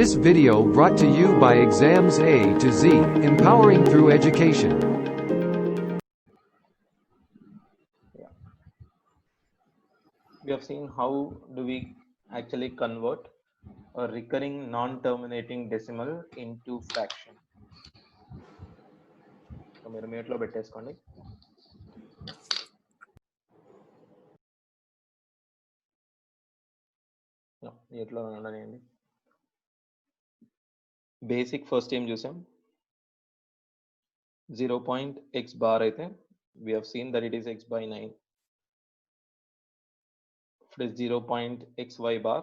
This video brought to you by Exams A to Z, empowering through education. We have seen how do we actually convert a recurring non-terminating decimal into fraction. So మీరు mute లో పెట్టేసుకోండి. mute లో ఉండనియండి. Basic first ఏం చూసాం 0.x bar అయితే we have seen that it is x by 9. If it is 0.xy bar,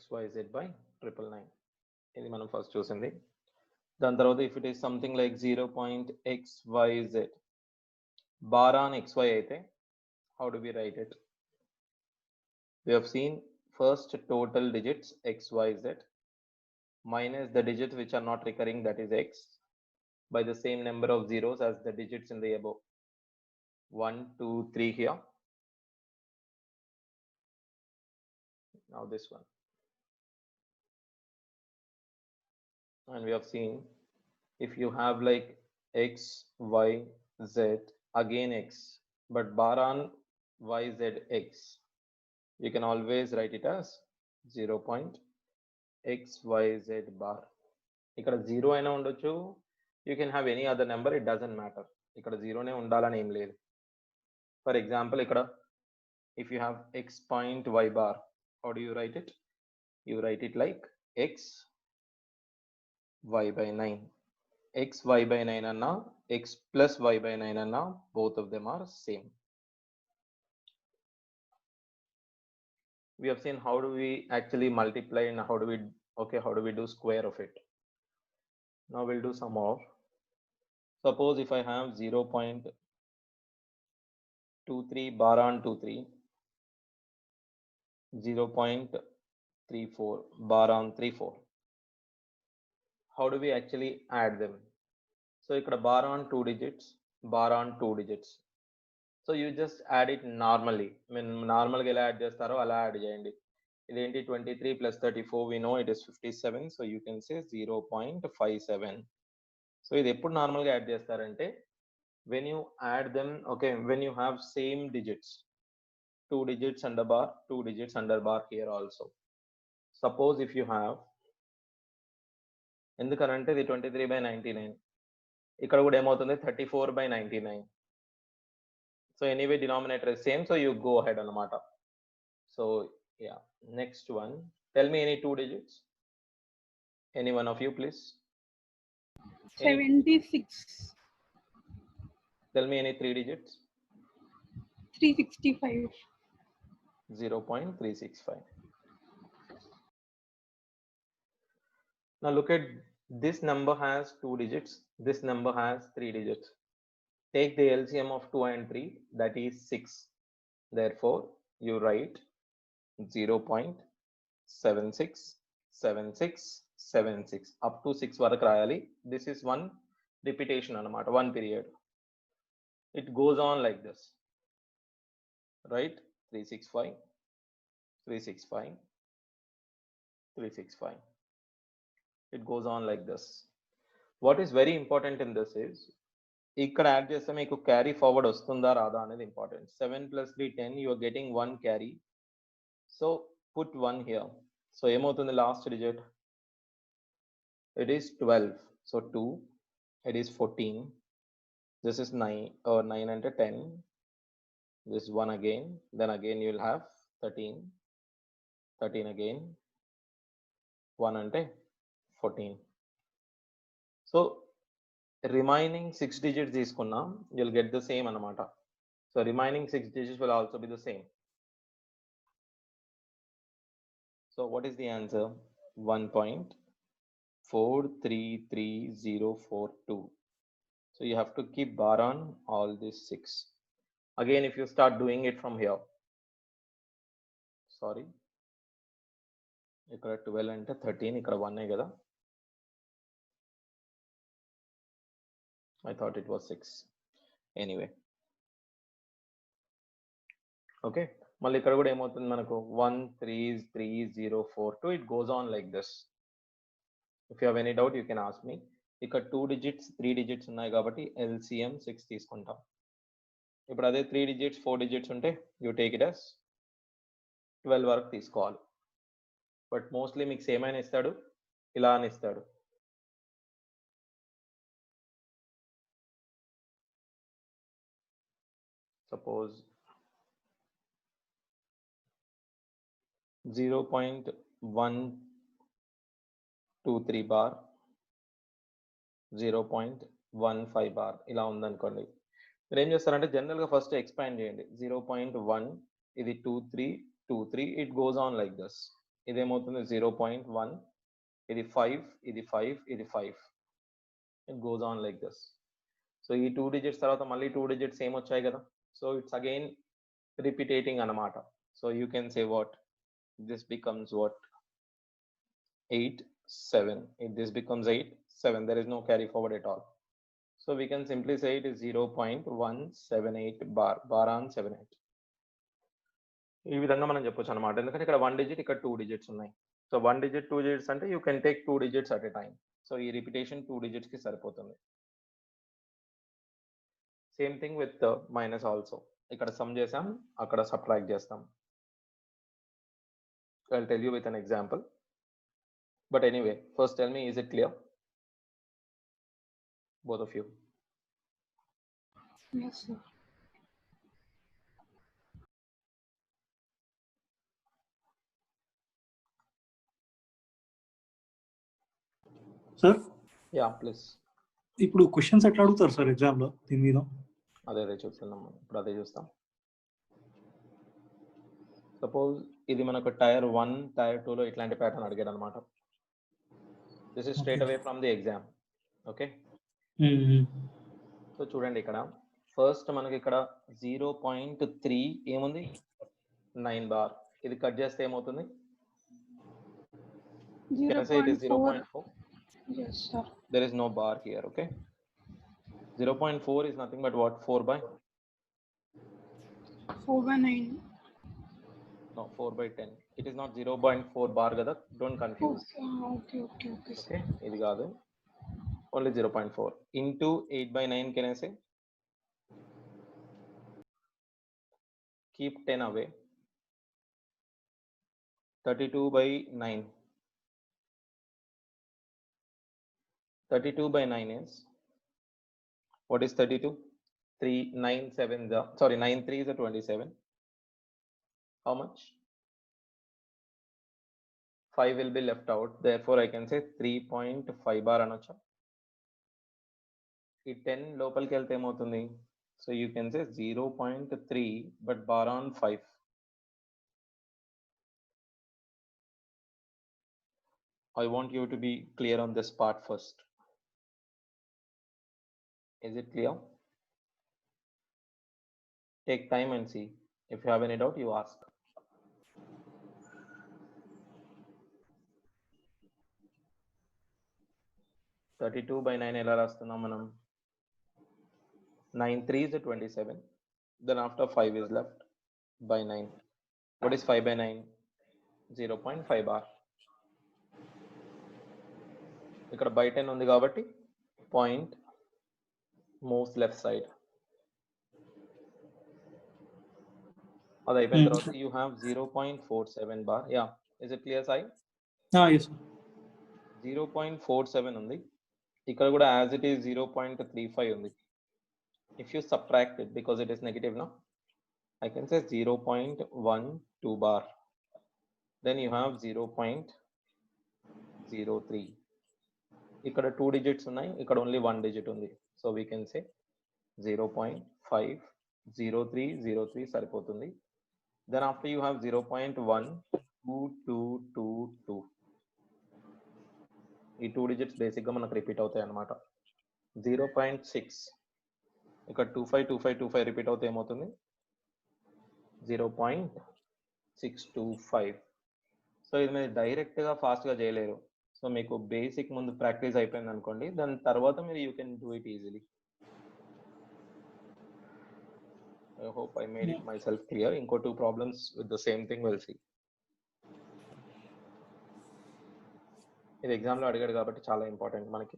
xyz by 999. ఇది మనం first చూసింది. దాని తర్వాత if it is something like 0.xyz bar on xy అయితే how do we write it? We have seen first total digits xyz minus the digits which are not recurring, that is x, by the same number of zeros as the digits in the above. 1 2 3 here. Now this one, and we have seen if you have like x y z again x but bar on y z x, you can always write it as 0.xyz bar. ఇక్కడ 0 అయినా ఉండొచ్చు, you can have any other number, it doesn't matter. ఇక్కడ 0 నే ఉండాలని ఏం లేదు. For example, ఇక్కడ if you have x point y bar, how do you write it? You write it like x y by 9. X y by 9 anna x plus y by 9 anna, both of them are same. We have seen how do we actually multiply and how do we do square of it. Now we'll do some more. Suppose if I have 0.23 bar on 23, 0.34 bar on 34, how do we actually add them? So ikkada bar on 2 digits, bar on 2 digits. So you just add it normally. I mean normal ga ela add chestaro ala add cheyandi. Identi 23 plus 34, we know it is 57, so you can say 0.57. So ఇది ఎప్పుడు normal గా add చేస్తారంటే when you add them, okay, when you have same digits, 2 digits under bar, 2 digits under bar here also. Suppose if you have, ఎందుకంటే ఇది 23 by 99, ఇక్కడ కూడా ఏమవుతుంది 34 by 99. So anyway denominator is same, so you go ahead అన్నమాట. So yeah, next one, tell me any 2 digits, any one of you please. 76. Tell me any 3 digits. 365. 0.365. Now look at this number has 2 digits, this number has 3 digits. Take the LCM of 2 and 3, that is 6. Therefore you write 0.767676 up to 6 varaku rayali. This is one repetition anamata, one period. It goes on like this, right? 365 365 365. It goes on like this. What is very important in this is ఇక్కడ add చేస్తే మీకు carry forward వస్తుందా రాదా అనేది important. 7 plus 3 10, you are getting 1 carry, so put 1 here. So ఏమవుతుంది last digit? It is 12, so 2, it is 14, this is 9 or 9 అంటే 10, this 1 again, then again you will have 13, 13 again, 1 అంటే 14. So remaining 6 digits తీసుకున్నా, you'll get the same అన్నమాట. So remaining 6 digits will also be the same. So what is the answer? 1.433042. So you have to keep bar on all these 6. Again, if you start doing it from here, sorry, ఇక్కడ 12 అంటే 13, ఇక్కడ 1 కదా. I thought it was 6. Anyway. Okay. మళ్ళీ ఇక్కడ కూడా ఏమవుతుంది మనకు 1 3 3 0 4 2. It goes on like this. If you have any doubt you can ask me. ఇక్కడ 2 digits 3 digits ఉన్నాయి కాబట్టి LCM 6 తీసుకుంటాం. ఇప్పుడు అదే 3 digits 4 digits ఉంటే you take it as 12 వరకు తీసుకోవాలి. బట్ మోస్ట్లీ మీకు సేమ్ అయినా ఇస్తాడు, ఇలా అని ఇస్తాడు. సపోజ్ 0.123 బార్ 0.15 బార్ ఇలా ఉందనుకోండి. మీరు ఏం చేస్తారంటే జనరల్గా ఫస్ట్ ఎక్స్పాండ్ చేయండి. 0.1 ఇది 2323. It goes on like this. ఇదేమవుతుంది 0.1, ఇది 5, ఇది 5, ఇది 5. It goes on like this. So ఈ 2 digits తర్వాత మళ్ళీ 2 digits సేమ్ వచ్చాయి కదా. సో ఇట్స్ అగైన్ రిపీటేటింగ్ అన్నమాట. So you can say what this becomes what 8 7. If this becomes 8 7, there is no carry forward at all. So we can simply say it is 0.178 bar on 78. ఈ విధంగా మనం చెప్పొచ్చు అన్నమాట. ఎందుకంటే ఇక్కడ 1 digit ఇక్కడ 2 digits ఉన్నాయి. సో 1 digit 2 digits అంటే you can take 2 digits at a time. So ఈ రిపిటేషన్ 2 digits కి సరిపోతుంది. Same thing with minus also. ఇక్కడ సమ్ చేసాం, అక్కడ సబ్ట్రాక్ట్ చేస్తాం. I'll tell you with an example. But anyway, first tell me, is it clear? Both of you. Yes, sir. Sir Yeah, please. ఇప్పుడు questions ఎట్లా అడుగుతారు sir ఎగ్జామ్లో దీని మీద? అదే చూస్తున్నాం, ఇప్పుడు అదే చూస్తాం. సపోజ్ ఇది మనకు టైర్ 1 టైర్ 2లో ఇట్లాంటి ప్యాటర్న్ అడిగాడు అనమాట. This is straight away from the exam. Okay, so చూడండి ఇక్కడ ఫస్ట్ మనకి ఇక్కడ 0.3 ఏముంది 9 బార్. ఇది కట్ చేస్తే ఏమవుతుంది? 0.4. Yes, sir. There is no bar here. Okay, 0.4 is nothing but what? 4 by 9. No, 4 by 10. It is not 0.4 bar kada. Don't confuse. Okay. Okay, ఇది కాదు. Only 0.4 into 8 by 9. Can I say? Keep 10 away. 32 by 9. 32 by 9 is, what is 32? 3 9 7 sorry 9 3 is a 27. How much? 5 will be left out, therefore I can say 3.5 bar anocha. ఈ 10 లోపలికి వెళ్తే ఏమవుతుంది? So you can say 0.3 but bar on 5. I want you to be clear on this part first. Is it clear? Take time and see. If you have any doubt, you ask. (32 by 9) ఎలా రాస్తున్నాం మనం? 9 3 is a 27. Then after 5 is left by 9. What is 5 by 9? 0.5 bar. ఇక్కడ by 10 ఉంది కాబట్టి point moves left side. అది అయిపోయిన తర్వాత you have 0.47 bar. Yeah, is it clear, Sai? Yes sir. 0.47 ఉంది. ఇక్కడ కూడా as it is 0.35 ఉంది. If you subtract it because it is negative now, I can say 0.12 bar. Then you have 0.03. ఇక్కడ 2 digits ఉన్నాయి, ఇక్కడ only 1 digit ఉంది. So we can say 0.50303 సరిపోతుంది. Then after you have 0.12222. ఈ 2 digits బేసిక్ గా మనకు repeat అవుతాయి అన్నమాట. 0.6 ఇక్కడ 252525 రిపీట్ అవుతే ఏమవుతుంది? 0.625. సో ఇది మీరు డైరెక్ట్గా ఫాస్ట్గా చేయలేరు. సో మీకు బేసిక్ ముందు ప్రాక్టీస్ అయిపోయింది అనుకోండి, దాని తర్వాత మీరు you can do it easily. I hope I made it myself clear. Inko 2 problems with the same thing we'll see. ఇది ఎగ్జామ్ లో అడిగాడు కాబట్టి చాలా ఇంపార్టెంట్ మనకి.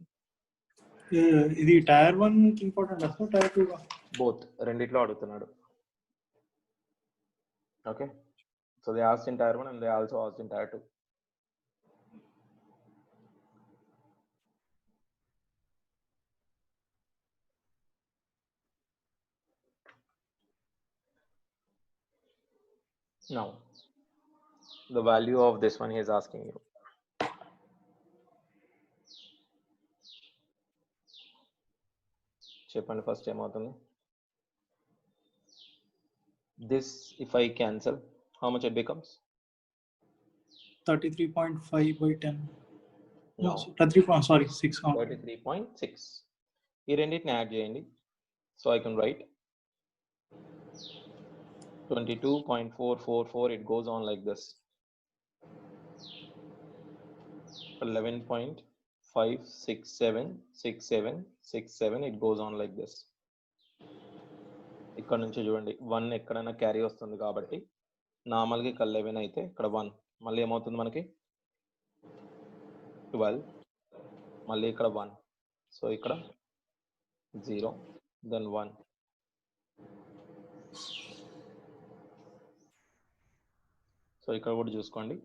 ఇది టైర్ 1 కి ఇంపార్టెంట్ అసలు టైర్ 2 గా బోత్ రెండిట్లో అడుగుతున్నాడు. Okay, so they asked in tier 1 and they also asked in tier 2. Now the value of this one he is asking you. చెప్పండి ఫస్ట్ ఏమవుతుంది. This if I cancel, how much it becomes? 33.5 by 10. No, 6. 33.6. ఈ రెండింటిని add చేయండి. So I can write 22.444. It goes on like this. 11.5676767. It goes on like this. ఇక్కడ నుంచి చూడండి 1 ఎక్కడైనా carry వస్తుంది కాబట్టి నార్మల్గా ఇక్కడ 11 అయితే ఇక్కడ 1 మళ్ళీ ఏమవుతుంది మనకి 12, మళ్ళీ ఇక్కడ 1, సో ఇక్కడ 0 దెన్ 1. సో ఇక్కడ కూడా చూసుకోండి.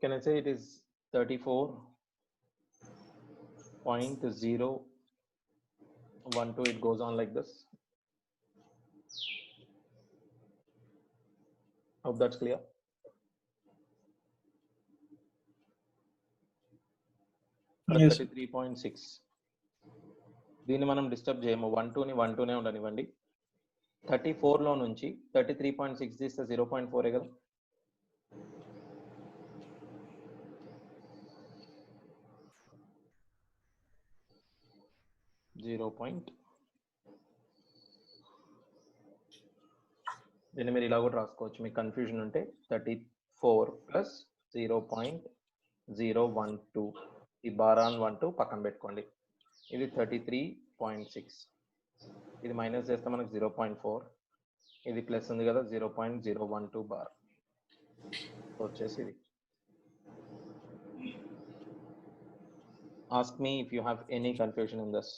Can I say it is 34.012? It goes on like this. Hope that's clear. Yes. 33.6. దీన్ని మనం డిస్టర్బ్ చేయము. 1 2 ఉండనివ్వండి. 34 లో నుంచి 33.6 తీస్తే 0.4 కదా. దీన్ని మీరు ఇలా కూడా రాసుకోవచ్చు, మీకు కన్ఫ్యూజన్ ఉంటే 34 ప్లస్ 0.012. ఈ బారాన్ 12 పక్కన పెట్టుకోండి. ఇది 33.6. ఇది మైనస్ చేస్తే మనకు 0.4. ఇది ప్లస్ ఉంది కదా 0.012 బార్ వచ్చేసి ఇది. Ask me if you have any confusion in this.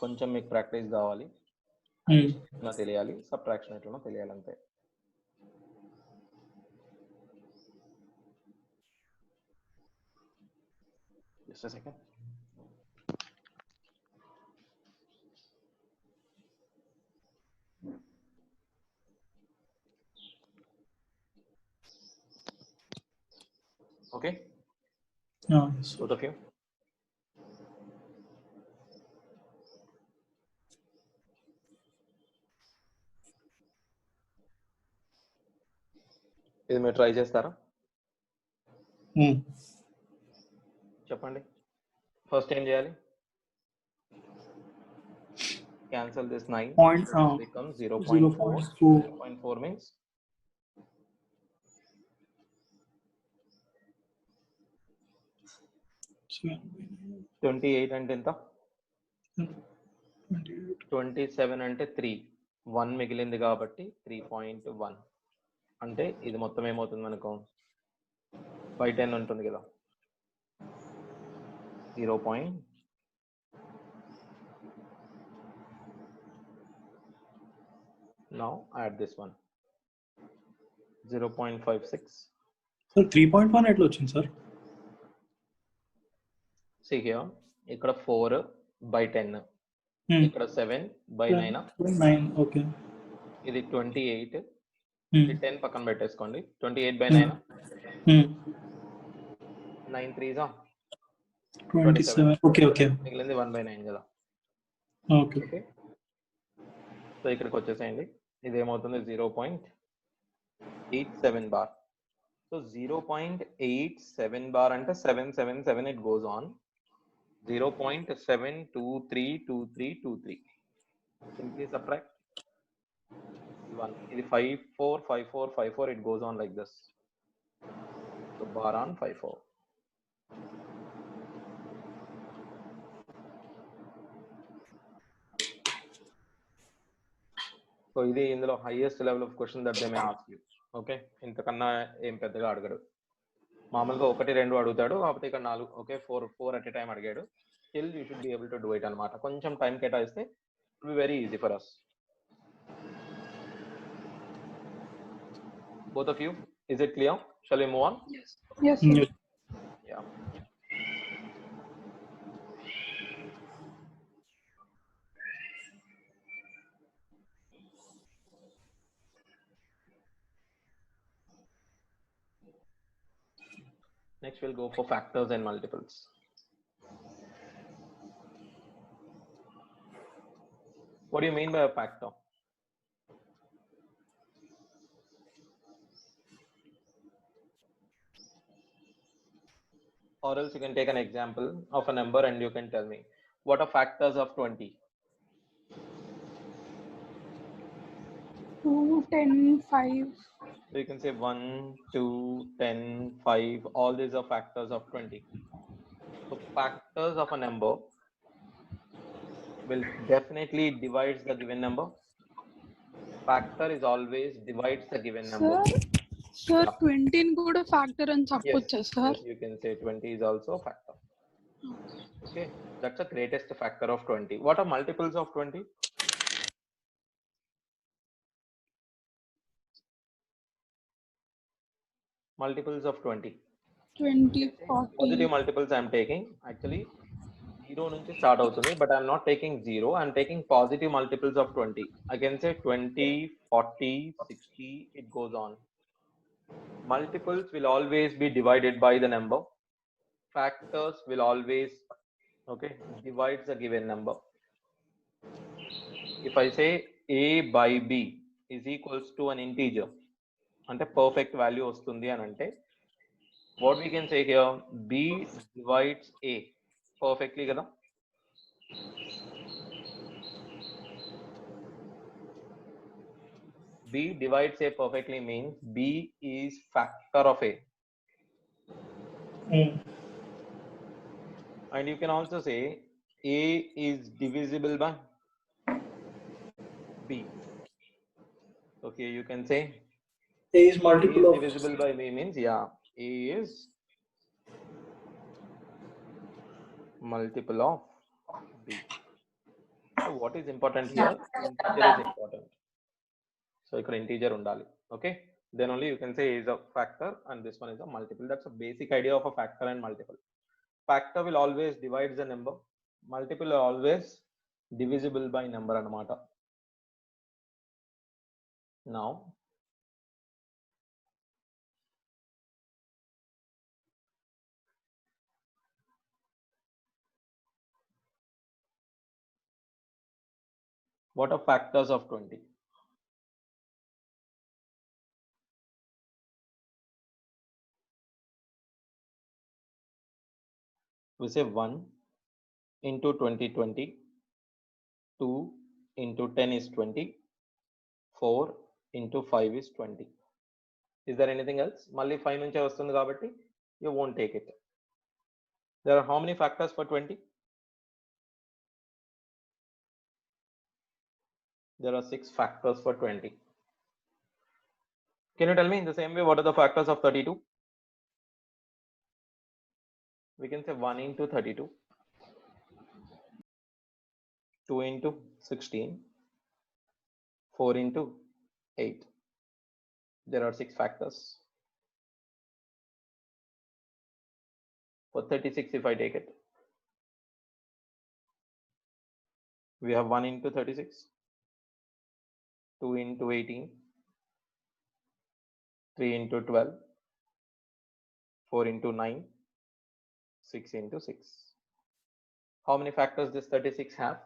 కొంచెం మీకు ప్రాక్టీస్ కావాలి, నా తెలియాలి, సబ్ట్రాక్షన్ ఎట్లనో తెలియాలి అంతే. Just a second. Okay, Yes. both of you. ఇది మీరు ట్రై చేస్తారా? చెప్పండి. ఫస్ట్ ఏం చేయాలి? Cancel this 9. Becomes 0.4. 0.4 means 28 అంటే ఎంత? 27 అంటే 3. 1 మిగిలింది కాబట్టి 3.1 అంటే ఇది మొత్తం ఏమవుతుంది మనకు బై 10 ఉంటుంది కదా. 0. Now add this one 0.56. Sir 3.1 ఎట్లా వచ్చింది సార్? See here, ఇక్కడ 4 by 10, ఇక్కడ 7 by 9. 9. ఓకే, ఇది 28. ఇది 10 పక్కన పెట్టేసుకోండి. 28 by 9. 9 3s 27. ఓకే ఓకే, మిగిలింది 1 by 9 కదా. ఓకే. సో ఇక్కడికి వచ్చేసేయండి. ఇది ఏమవుతుంది 0.87 బార్. సో 0.87 బార్ అంటే 777. It goes on 0.7232323. Simply subtract 1. ఇది 5 4 5 4 5 4, it goes on like this. So bar on 5 4. So ఇది ఇందులో highest level of question that they may ask you. Okay, ఇంతకన్నా ఏం పెద్దగా అడగడు. మామూలుగా 1 2 అడుగుతాడు, కాకపోతే ఇక్కడ 4 ఓకే 4 అట్ ఎ టైం అడిగాడు. Still you should be able to do it అనమాట. కొంచెం టైం కేటాయిస్తే it be very easy for us. Both of you, is it clear? Shall we move on? Yes. Yes, sir. Yeah. Next we'll go for factors and multiples. What do you mean by a factor? Or else you can take an example of a number and you can tell me what are factors of 20. 2, 10, 5. So you can say 1, 2, 10, 5, all these are factors of 20. So factors of a number will definitely divides the given number. Factor is always divides the given number. Sir, Yeah. 20 కూడా factor అని చెప్పొచ్చా sir? Yes, you can say 20 is also a factor. Okay, that's the greatest factor of 20. What are multiples of 20? Multiples of 20. 20, 40. Positive multiples I am taking. Actually, 0 నుంచి start అవుతుంది, but I am not taking 0. I am taking positive multiples of 20. I can say 20, 40, 60, it goes on. Multiples will always be divided by the number. Factors will always, okay, divides the given number. If I say a by b is equals to an integer, అంటే perfect value వస్తుంది అని అంటే, what we can say here, b divides a perfectly కదా. b divides a perfectly means b is factor of a. And you can also say a is divisible by b. Okay, you can say A is multiple a is of divisible by b means, yeah, a is multiple of b. So what is important here? Integer is important. So ఇక్కడ integer ఉండాలి. Okay, then only you can say is a factor and this one is a multiple. That's a basic idea of a factor and multiple. Factor will always divide the number. Multiple are always divisible by number అన్నమాట. Now what are factors of 20? We say 1 into 20 20, 2 into 10 is 20, 4 into 5 is 20. Is there anything else? Malli 5 nunche vastundi kabatti you won't take it. There are how many factors for 20? There are 6 factors for 20. Can you tell me in the same way what are the factors of 32? We can say 1 into 32, 2 into 16, 4 into 8. There are 6 factors. For 36, if I take it, we have 1 into 36, 2 into 18, 3 into 12, 4 into 9, 6 into 6. How many factors does 36 have?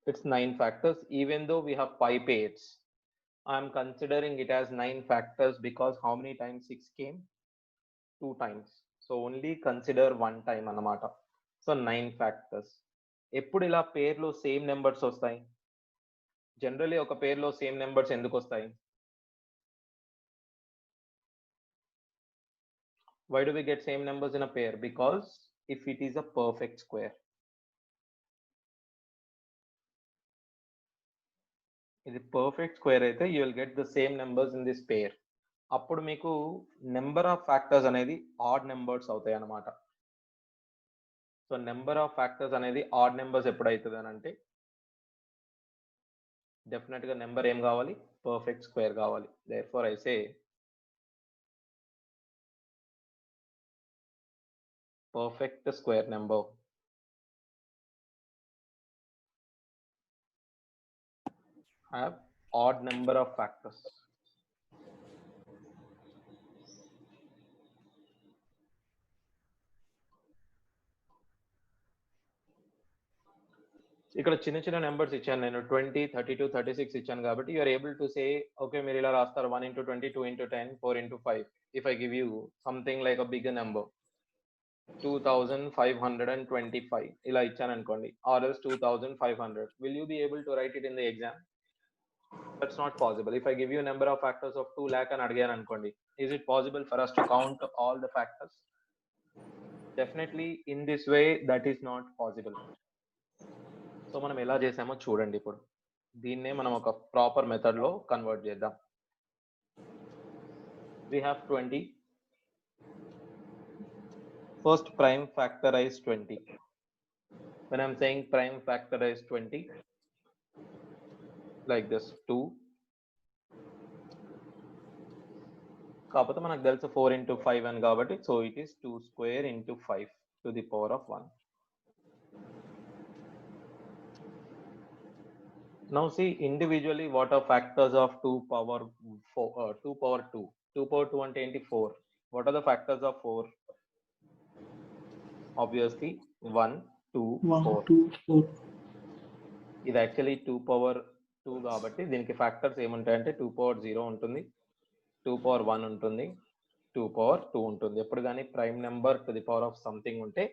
It's 9 factors. Even though we have pipettes, I'm considering it as 9 factors because how many times 6 came? 2 times. So only consider 1 time anamata. So 9 factors. ఎప్పుడు ఇలా పేర్లో same numbers వస్తాయి? Generally ఒక పేర్లో same numbers ఎందుకు వస్తాయి? Why do we get same numbers in a pair? Because if it is a perfect square. ఇది perfect square అయితే you will get the same numbers in this pair. అప్పుడు మీకు number of factors అనేది odd numbers అవుతాయి అన్నమాట. So number of factors అనేది odd numbers ఎప్పుడు అవుతుంది అని అంటే డెఫినెట్ గా నెంబర్ ఏం కావాలి? పర్ఫెక్ట్ స్క్వేర్ కావాలి. Therefore I say perfect square number. Have odd number of factors. ఇక్కడ చిన్న చిన్న నెంబర్స్ ఇచ్చాను నేను 20, 32, 36 ఇచ్చాను కాబట్టి you are able to say okay మీరు ఇలా రాస్తారు 1 into 20, 2 into 10, 4 into 5. If I give you something like a bigger number 2525 ఇలా ఇచ్చాను అనుకోండి or else 2500, will you be able to write it in the exam? That's not possible. If I give you a number of factors of 2 lakh and again ankondi, is it possible for us to count all the factors? Definitely in this way that is not possible. So మనం ఎలా చేసామో చూడండి. ఇప్పుడు దీన్నే మనం ఒక proper method లో convert చేద్దాం. We have 20. First prime factorize 20. When I'm saying prime factorize 20, like this 2 కాకపోతే మనకు తెలుసు 4 into 5 అని కాబట్టి so it is 2 square into 5 to the power of 1. Now see individually what are factors of 2 power 4, 2 power 2. 2 power 2 అంటే ఏంటి? 4. What are the factors of 4? Obviously 1, 2, 4. 2, 4. ఇది actually 2 power 2 కాబట్టి దీనికి ఫ్యాక్టర్స్ ఏముంటాయంటే 2 power 0 ఉంటుంది, 2 power 1 ఉంటుంది, 2 power 2 ఉంటుంది. ఎప్పుడు కానీ prime number to the power of something ఉంటే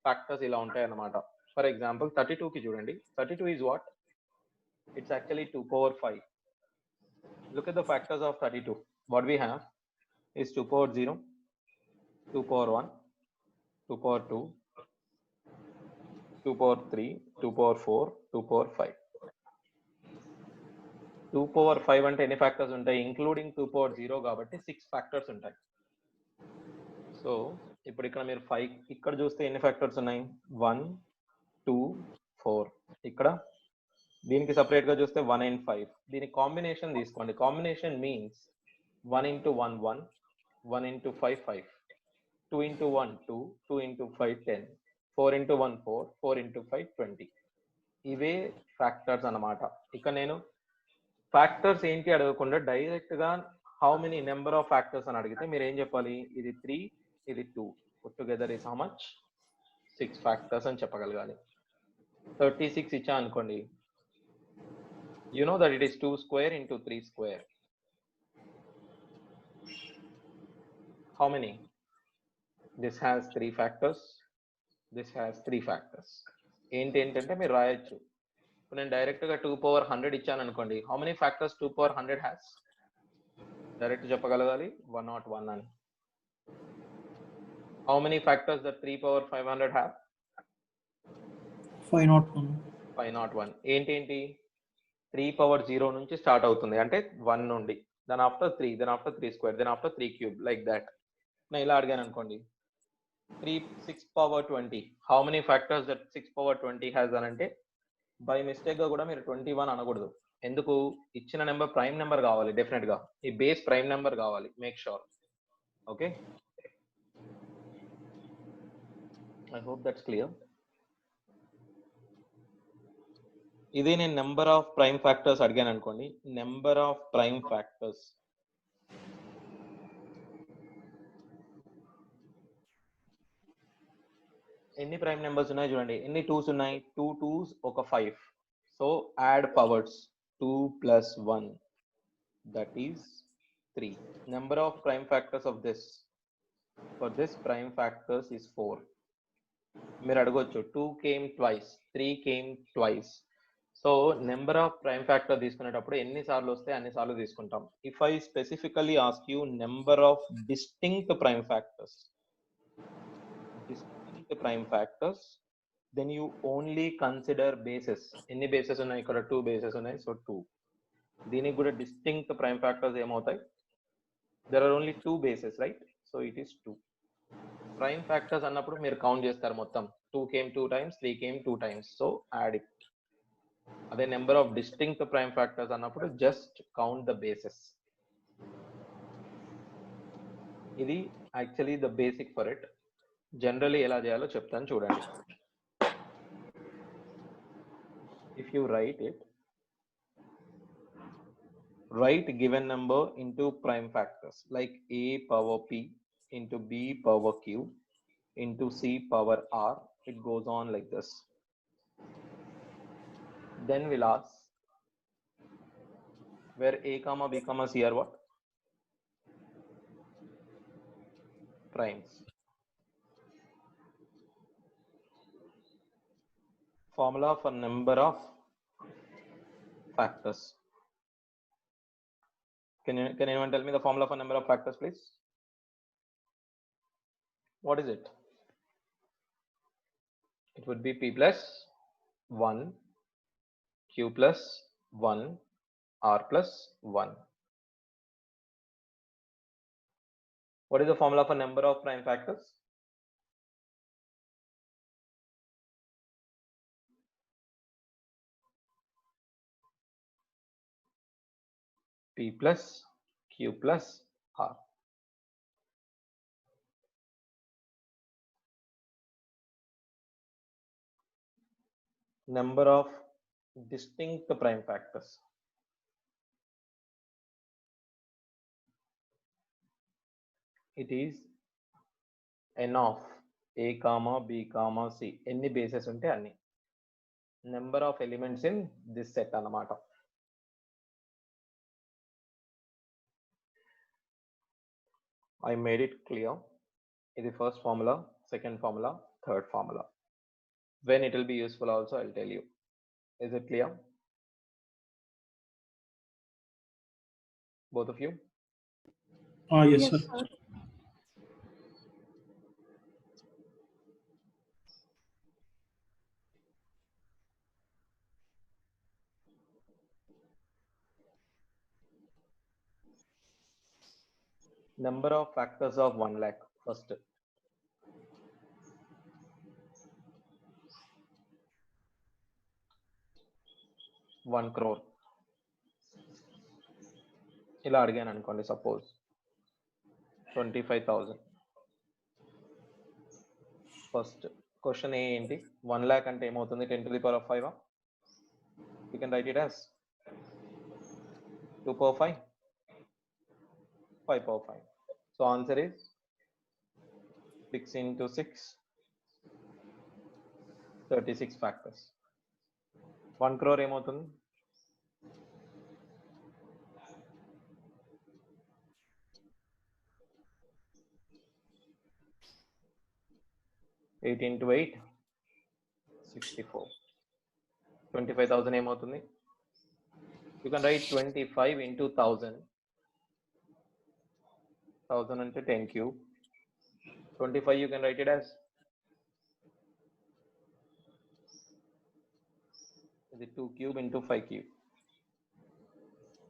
ఫ్యాక్టర్స్ ఇలా ఉంటాయి అన్నమాట. ఫర్ ఎగ్జాంపుల్ 32 కి చూడండి. 32 is what? It's actually 2 power 5. Look at the factors of 32. What we have is 2 power 0, 2 power 1, 2 power 2, 2 power 3, 2 power 4, 2 power 5. 2 power 5 అంటే ఎన్ని factors ఉంటాయి? Including 2 power 0 కాబట్టి 6 ఫ్యాక్టర్స్ ఉంటాయి. సో ఇప్పుడు ఇక్కడ మీరు 5 ఇక్కడ చూస్తే ఎన్ని ఫ్యాక్టర్స్ ఉన్నాయి? 1, 2, 4. ఇక్కడ దీనికి సపరేట్ గా చూస్తే 1 and 5. దీని కాంబినేషన్ తీసుకోండి. Combination means 1 into 1 1, 1 into 5 5, 2 into 1 2, 2 into 5 10, 4 into 1 4, 4 into 5 20. ఇవే ఫ్యాక్టర్స్ అన్నమాట. ఇక నేను ఫ్యాక్టర్స్ ఏంటి అడగకుండా డైరెక్ట్ గా how many number of factors అని అడిగితే మీరు ఏం చెప్పాలి? ఇది 3, ఇది 2, put together is how much? 6 factors అని చెప్పగలగాలి. 36 ఇచ్చా అనుకోండి, you know that it is 2 square into 3 square. How many? This has 3 factors, this has 3 factors. ఏంటంటే మీరు రాయొచ్చు. ఇప్పుడు నేను డైరెక్ట్ గా 2 power 100 ఇచ్చాను అనుకోండి, how many factors 2 power 100 has? Direct చెప్పగలగాలి 101 అని. How many factors that 3 power 500 have? 501. 501. ఏంటి 3 power 0 నుంచి స్టార్ట్ అవుతుంది అంటే 1 నుండి, then after 3, then after 3 square, then after 3 cube, like that. నేను ఇలా అడిగాను అనుకోండి 6 power 20, how many factors that 6 power 20 has అని అంటే బై మిస్టేక్ గా కూడా మీరు 21 అనకూడదు. ఎందుకు? ఇచ్చిన నెంబర్ ప్రైమ్ నెంబర్ కావాలి. డెఫినెట్ గా ఈ బేస్ ప్రైమ్ నెంబర్ కావాలి. Make sure. Okay, I hope that's clear. ఇదే నేను నెంబర్ ఆఫ్ ప్రైమ్ ఫ్యాక్టర్స్ అడిగాను అనుకోండి, నెంబర్ ఆఫ్ ప్రైమ్ ఫ్యాక్టర్స్ ఎన్ని ప్రైమ్ నెంబర్స్ ఉన్నాయి చూడండి. ఎన్ని 2s ఉన్నాయి? 2 2s ఒక 5. So add powers 2 plus 1, that is 3. Number of prime factors of this for this prime factors is 4. మీరు అడగొచ్చు 2 came twice, 3 came twice. So number of prime factor తీసుకునేటప్పుడు ఎన్ని సార్లు వస్తే అన్ని సార్లు తీసుకుంటాం. If I specifically ask you number of distinct prime factors, then you only consider bases. ఎన్ని బేసెస్ ఉన్నాయి? ఇక్కడ 2 బేసెస్ ఉన్నాయి, సో 2. దీనికి కూడా డిస్టింక్ట్ ప్రైమ్ ఫ్యాక్టర్స్ ఏమవుతాయి? there are only 2 bases, right? so it is 2. Prime factors అన్నప్పుడు మీరు count చేస్తారు మొత్తం. 2 came 2 times, 3 came 2 times, so add it. అదే number of distinct prime factors అన్నప్పుడు జస్ట్ కౌంట్ ద బేసెస్. ఇది actually the basic for it. Generally ఎలా చేయాలో చెప్తాను చూడండి. If you right it, write given number into prime factors like a power p into b power q into c power r. It goes on like this. Then we'll ask where a comma b comma c are what? Primes. Formula for number of factors. Can anyone tell me the formula for number of factors, please? What is it? It would be p plus 1, q plus 1, r plus 1. What is the formula for number of prime factors? p plus q plus r. Number of distinct prime factors. It is n of a comma b comma c. ఎన్ని bases ఉంటే అన్ని. Number of elements in this set అన్నమాట. I made it clear. ఇది first formula, second formula, third formula. When it will be useful also I'll tell you. Is it clear? Both of you? Yes, sir. Number of factors of 1 lakh first. One crore. ఇలా అడిగాను అనుకోండి, suppose 25,000. First question ఏంటి? 1 lakh అంటే ఏమవుతుంది? 10 to the power of 5. You can write it as 2 power 5, 5 power 5. So answer is 6 into 6, 36 factors. 1 crore ఏమవుతుంది? Eight into 8, 64. 25,000 ఏమవుతుంది? You can write 25 into 1000. 1000 అంటే 10 cube. 25 you can write it as is it 2 cube into 5 cube.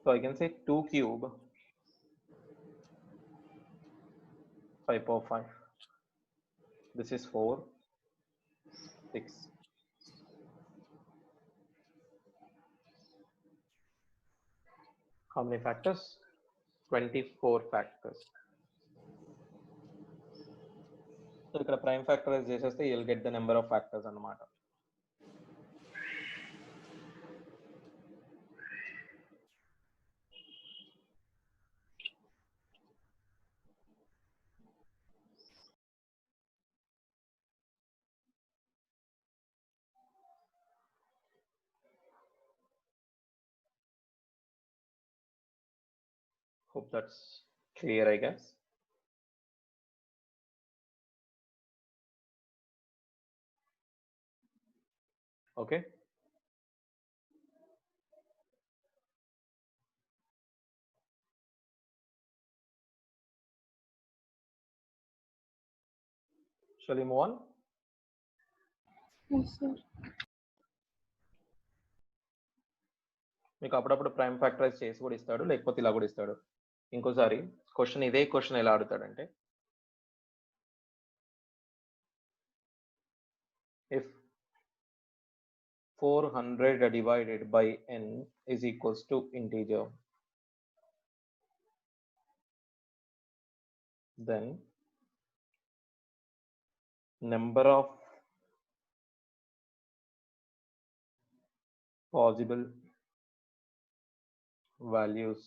So I can say 2 cube 5 power 5. This is 4, 6. How many factors? 24 factors. So ఇక్కడ prime factorize చేసేస్తే you'll get the number of factors అన్నమాట. Hope that's clear, I guess. Okay. Shall we move on? Yes, sir. మీకు అప్పుడప్పుడు prime factorise చేసి కూడా ఇస్తాడు, లేకపోతే ఇలా కూడా ఇస్తాడు. ఇంకోసారి ఇదే క్వశ్చన్ ఎలా అడుగుతాడంటే, if 400 divided by n is equals to integer, then number of possible values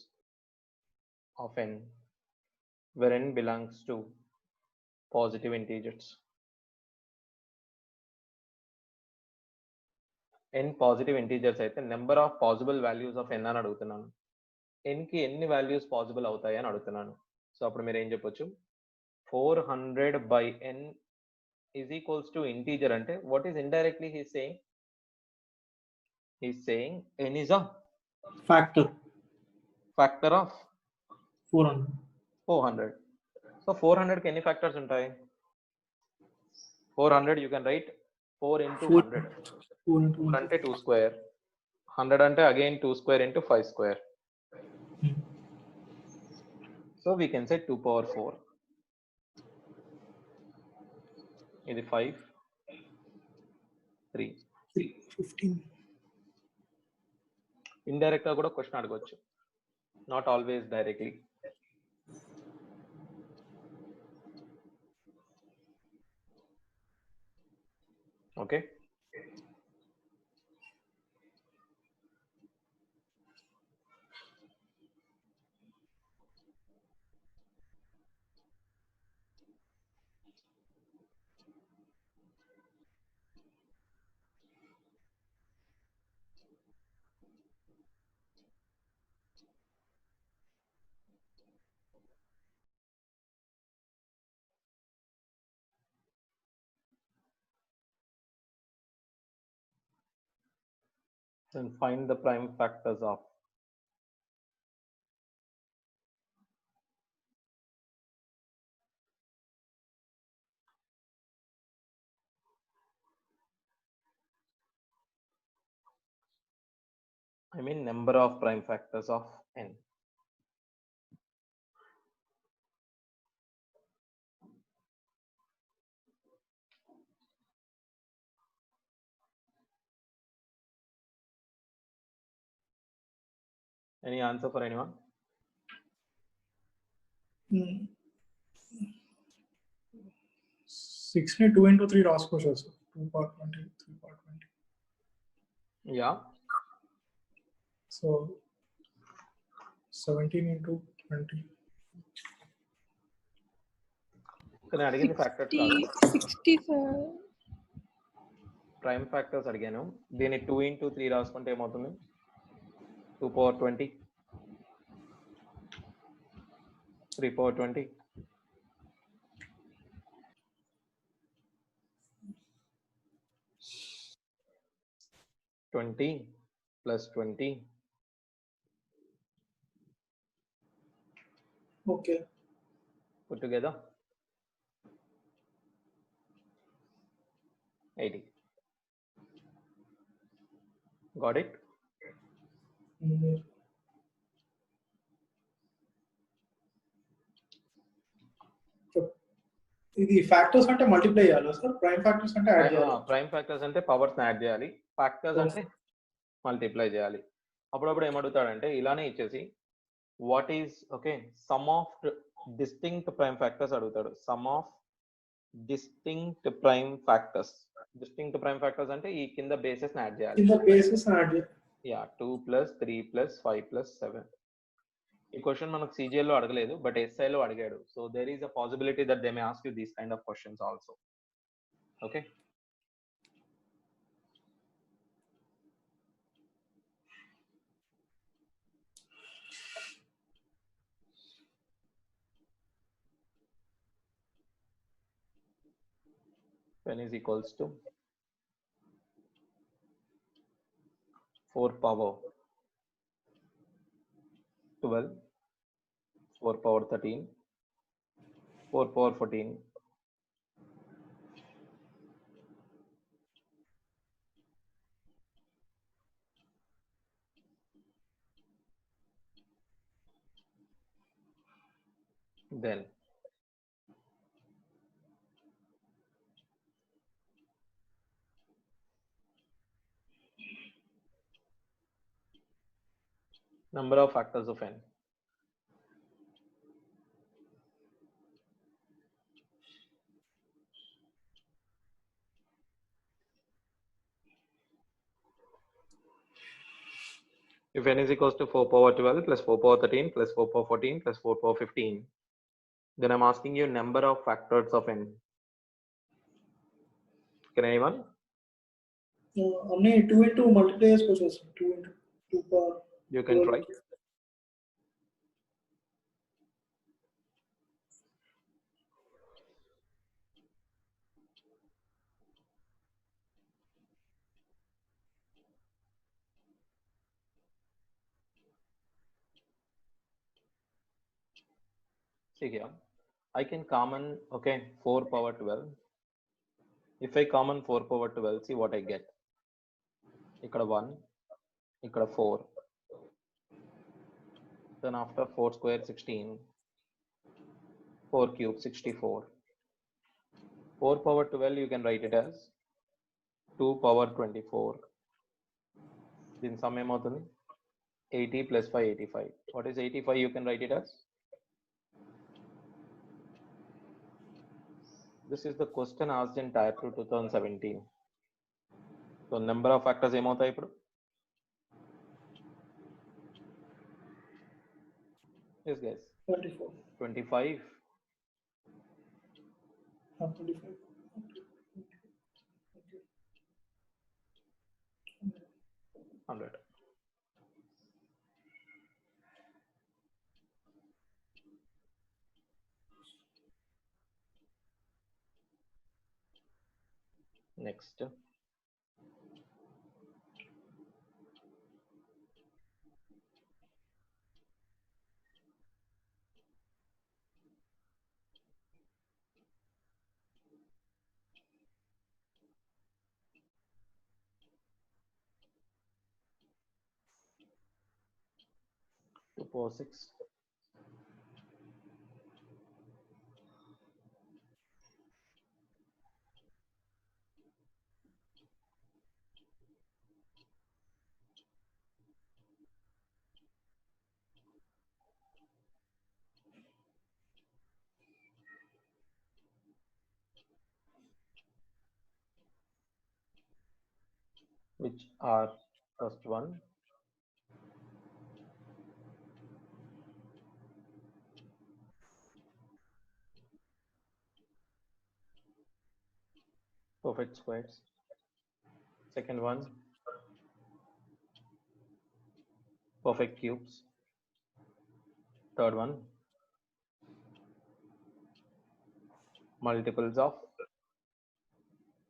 of n where n belongs to positive integers. n positive integers అయితే number of possible values of n అని అడుగుతున్నాను. n కి ఎన్ని values possible అవుతాయి అని అడుగుతున్నాను. So అప్పుడు మీరు ఏం చెప్పొచ్చు, 400 by n is equals to integer అంటే what is indirectly he is saying? He is saying n is a factor of 400. 400. So 400 కి ఎన్ని ఫ్యాక్టర్స్ ఉంటాయి? 400 you can write 4 into 100. 4 into 4 అంటే 2 square. 100 అంటే again 2 square into 5 square. So we can say 2 power 4. ఇది 5, 3. 15. Indirect గా కూడా question అడగొచ్చు, not always directly. Okay, then find the prime factors of number of prime factors of n. Any answer for anyone? 6 ని 2 into 3 రాసుకోవచ్చు sir. 2 power 20, 3 power 20. Yeah. So 17 into 20. నేను అడిగింది factors కాదు, 60, sir. Prime factors అడిగాను. దీన్ని 2 into 3 రాసుకుంటే ఏమవుతుంది? 2 power 20, 3 power 20. 20 plus 20. Okay. Put together 80. Got it? ఇది ఫ్యాక్టర్స్ అంటే మల్టిప్లై చేయాలా సార్? ప్రైమ్ ఫ్యాక్టర్స్ అంటే యాడ్ చేయాలా? ప్రైమ్ ఫ్యాక్టర్స్ అంటే పవర్స్ యాడ్ చేయాలి, ఫ్యాక్టర్స్ అంటే మల్టిప్లై చేయాలి. అప్పుడప్పుడు ఏమడుగుతాడంటే ఇలానే ఇచ్చేసి what is okay sum of distinct prime factors అడుగుతాడు. Sum of distinct prime factors. Distinct prime factors అంటే ఈ కింద బేసెస్ యాడ్ చేయాలి. కింద బేసెస్ యాడ్ చేయాలి. Yeah 2 plus 3 plus 5 plus 7. ఈ క్వశ్చన్ మనకు CGL లో అడగలేదు, బట్ SI లో అడిగాడు. So there is a possibility that they may ask you these kind of questions also. Okay, n is equals to 4 power 12, 4 power 13, 4 power 14, then number of factors of n. If n is equals to 4 power 12 plus 4 power 13 plus 4 power 14 plus 4 power 15, then I'm asking you number of factors of n. Can anyone? हमने 2 into multiply చేసుకోవచ్చు sir 2 into 2 power You can try. See here, I can common, okay, 4 power 12. If I common 4 power 12, see what I get. Ikkada 1, ikkada 4. Then after 4 square 16, 4 cube 64. 4 power 12 you can write it as 2 power 24. Then sum ఏమవుతుంది 80 plus 5 85. What is 85? You can write it as, this is the question asked in Tier 2 2017. So number of factors ఏమవుతాయి ఇప్పుడు? Yes guys. 24 25. 25 100. Next. Two power 6. Which are first one? Perfect squares. Second one, perfect cubes. Third one, multiples of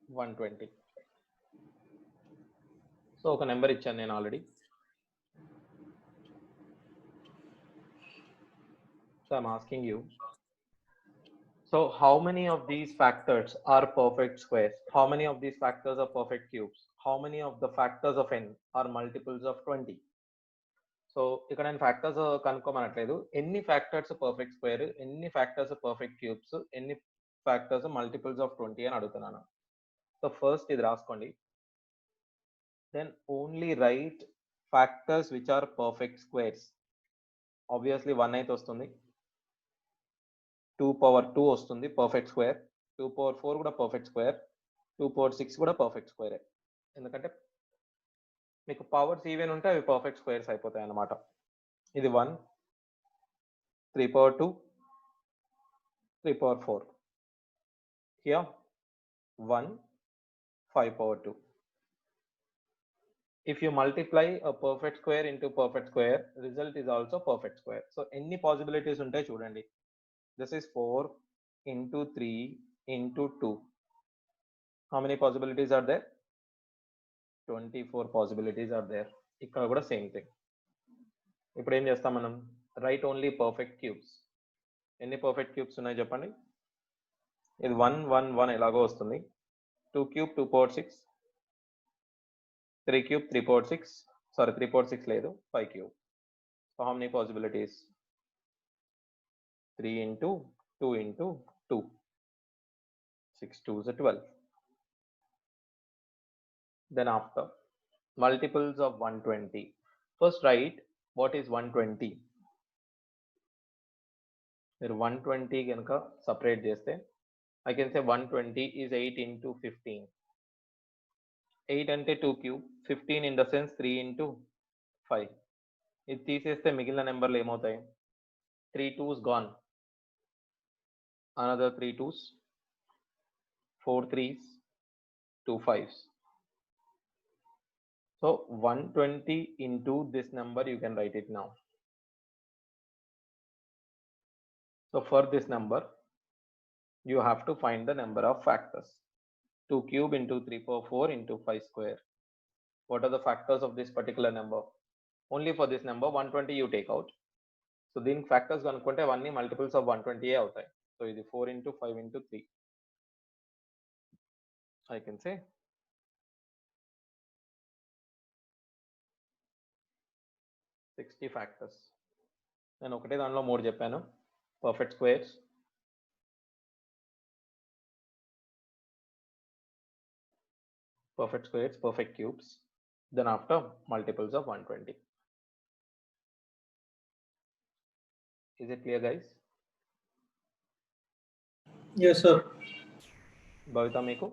120. So ఒక number ఇచ్చాను నేను already. So I'm asking you, so how many of these factors are perfect squares? How many of these factors are perfect cubes? How many of the factors of n are multiples of 20? So ఇక్కడ నేను factors కనుక్కోమనట్లేదు, ఎన్ని factors perfect square, ఎన్ని factors perfect cubes, ఎన్ని factors multiples of 20 అని అడుగుతున్నాను. So first ఇది రాసుకోండి. Then only write factors which are perfect squares. Obviously 1 అయితే వస్తుంది, 2 పవర్ 2 వస్తుంది పర్ఫెక్ట్ స్క్వేర్, 2 పవర్ 4 కూడా పర్ఫెక్ట్ స్క్వేర్, 2 పవర్ 6 కూడా పర్ఫెక్ట్ స్క్వేరే. ఎందుకంటే మీకు పవర్స్ ఈవెన్ ఉంటే అవి పర్ఫెక్ట్ స్క్వేర్స్ అయిపోతాయి అన్నమాట. ఇది 1, 3 power 2, 3 power 4. Here 1, 5 power 2. If you multiply a perfect square into perfect square, result is also perfect square. So any possibilities ఉంటాయి చూడండి. This is 4 into 3 into 2. How many possibilities are there? 24 possibilities are there. ఇక్కడ కూడా same thing. ఇప్పుడు ఏం చేస్తాం మనం? Right only perfect cubes. ఎన్ని perfect cubes ఉన్నాయి చెప్పండి? ఇది 1 1 1 ఎలాగో వస్తుంది. 2 cube 2 power 6, 3 cube 3 power 6, sorry 3 power 6 లేదు, 5 cube. So how many possibilities? 3 into 2 into 2, 6 2s are 12. Then after, multiples of 120. First write what is 120. మీరు 120 కనుక సపరేట్ చేస్తే I can say 120 is 8 into 15. 8 అంటే 2 cube, 15 in the sense 3 into 5. ఇది తీసేస్తే మిగిలిన నెంబర్లు ఏమవుతాయి? 3 2s gone, another 3 2s, 4 3s, 2 5s. So 120 into this number you can write it now. So for this number you have to find the number of factors. 2 cube into 3 power 4 into 5 square. What are the factors of this particular number? Only for this number 120 you take out. So దీని factors కనుక్కుంటే అవన్నీ multiples of 120 అవుతాయి. So ఇది 4 into 5 into 3. I can say 60 factors. నేను ఒకటే దానిలో 3 చెప్పాను. Perfect squares, perfect cubes, then after multiples of 120. Is it clear guys? Yes sir. Bhavita మీకు?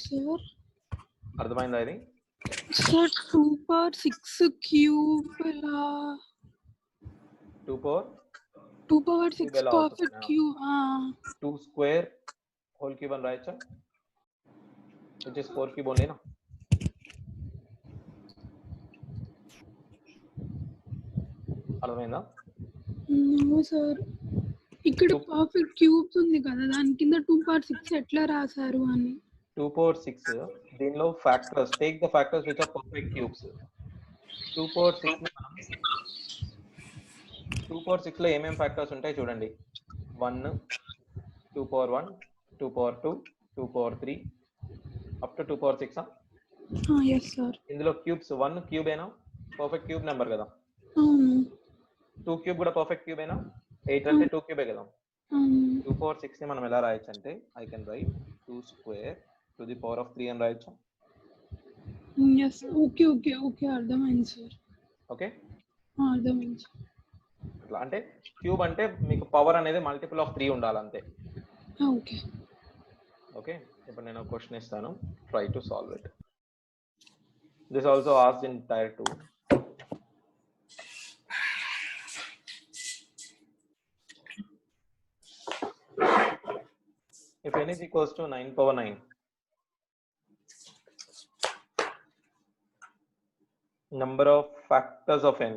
సార్ అర్థమైందా ఇది? సార్ 2 power 6 క్యూబ్ ఇలా 2 power 2 power 6 ఎలా పర్ఫెక్ట్ అవుతుంది? క్యూబ్ 2 square whole cube అని రాయొచ్చా? which is 4 cube only నా? అర్థమైందా? నో సార్, ఇక్కడ పర్ఫెక్ట్ క్యూబ్స్ ఉంది కదా, దాని కింద 2 power 6 ఎట్లా రాశారు అని. 2 power 6 దీనిలో factors, take the factors which are perfect cubes. 2 power 6 ని మనం 2 power 6 లో ఏమేం ఫ్యాక్టర్స్ ఉంటాయి చూడండి. 1 2 power 1 2 power 2 2 power 3 up to 2 power 6. Yes sir. ఇందులో క్యూబ్స్ 1 క్యూబ్ ఏనా? పర్ఫెక్ట్ క్యూబ్ నెంబర్ కదా. అవును. 2 క్యూబ్ కూడా పర్ఫెక్ట్ క్యూబ్ ఏనా? 8 అంటే 2 క్యూబే కదా. 2 power 6 ని మనం ఎలా రాయొచ్చు అంటే I can write 2 square to the power of 3 అని రాయొచ్చు. ఎస్, ఓకే ఓకే ఓకే, అర్థమైంది సార్. ఓకే, అర్థమైంది సార్. అట్లా అంటే క్యూబ్ అంటే మీకు పవర్ అనేది మల్టిపుల్ ఆఫ్ 3 ఉండాలి అంతే. ఓకే ఓకే, ఇప్పుడు నేను క్వశ్చన్ ఇస్తాను, try to solve it. This also asked in tier 2. If n is equals to 9 power 9, number of factors of n.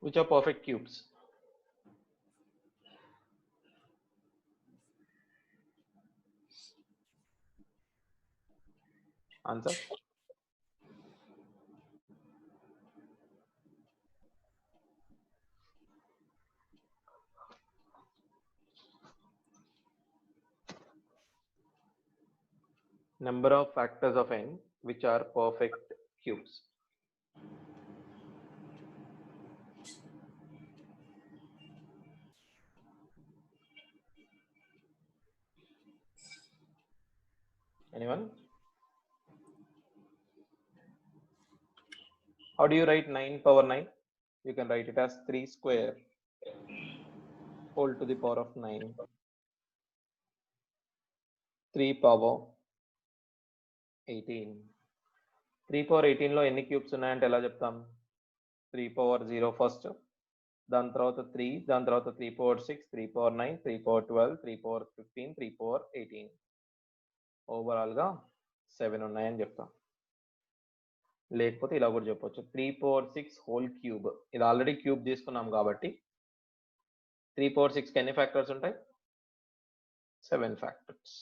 Which are perfect cubes? Answer. Number of factors of n which are perfect cubes. Anyone? How do you write 9 power 9? You can write it as 3 square whole to the power of 9. 3 power 18. 3 power 18 లో ఎన్ని cubes ఉన్నాయంటే ఎలా చెప్తాం? 3 power 0 first, దాని తర్వాత 3, దాని తర్వాత 3 power 6, 3 power 9, 3 power 12, 3 power 15, 3 power 18. ఓవరాల్గా 7 ఉన్నాయని చెప్తాం. లేకపోతే ఇలా కూడా చెప్పొచ్చు 3 power 6 హోల్ క్యూబ్. ఇది ఆల్రెడీ క్యూబ్ తీసుకున్నాం కాబట్టి 3 power 6కి ఎన్ని ఫ్యాక్టర్స్ ఉంటాయి? 7 ఫ్యాక్టర్స్.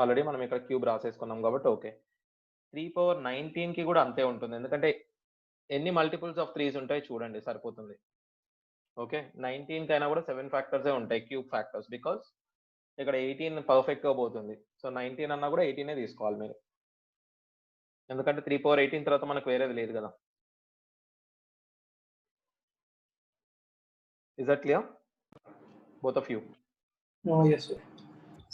ఆల్రెడీ మనం ఇక్కడ క్యూబ్ రాసేసుకున్నాం కాబట్టి ఓకే. 3 power 19కి కూడా అంతే ఉంటుంది, ఎందుకంటే ఎన్ని మల్టిపుల్స్ ఆఫ్ 3s ఉంటాయి చూడండి, సరిపోతుంది. ఓకే, 19 కైనా కూడా 7 ఫ్యాక్టర్సే ఉంటాయి, క్యూబ్ ఫ్యాక్టర్స్, బికాస్ ఇక్కడ 18 పర్ఫెక్ట్గా పోతుంది. సో 19 అన్నా కూడా 18 తీసుకోవాలి మీరు, ఎందుకంటే 3 power 18 తర్వాత మనకు వేరేది లేదు కదా. Is that clear both of you? yes sir.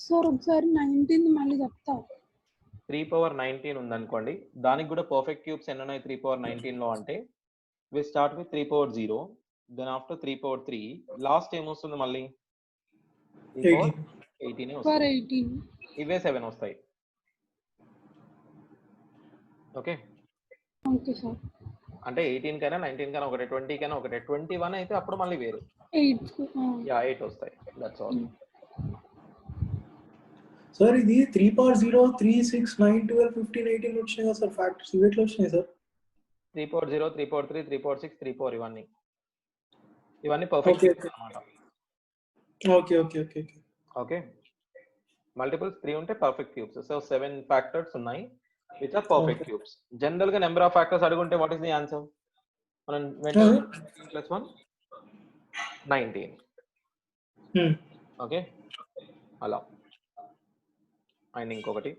Sir ఒకసారి 19 మళ్ళీ చెప్తా. 3 power 19 ఉందనుకోండి, దానికి కూడా పర్ఫెక్ట్ క్యూబ్స్ ఎన్ని ఉన్నాయి 3 power 19 లో అంటే we start with 3 power 0, then after 3 power 3 last ఏమొస్తుంది మళ్ళీ 3 power 18 ఫర్ వస్తుంది. 18. ఇవే 7 వస్తాయి. Okay, okay sir. అంటే 18 కైనా 19 కైనా ఒకటే, 20 కైనా ఒకటే, 21 అయితే అప్పుడు మళ్ళీ వేరు. 8. యా 8 వస్తాయి, దట్స్ ఆల్. సార్ ఇది 3 power 0, 3, 6, 9, 12, 15, 18 వచ్చినాయి కదా సార్ ఫ్యాక్టర్స్, ఇవి ఎట్లా వచ్చినాయి sir? 3 power 0, 3 power 3, 3 power 6, 3 power ఇవన్నీ పర్ఫెక్ట్ క్యూబ్స్ అన్నమాట. Okay okay okay okay okay, multiples 3 ఉంటే పర్ఫెక్ట్ క్యూబ్స్. సో 7 ఫ్యాక్టర్స్ ఉన్నాయి which are perfect cubes. General గా నెంబర్ ఆఫ్ ఫ్యాక్టర్స్ అడుగుంటే వాట్ ఇస్ ది ఆన్సర్? మనం 20 + 1 19. ఓకే, అలా. అండ్ ఇంకొకటి,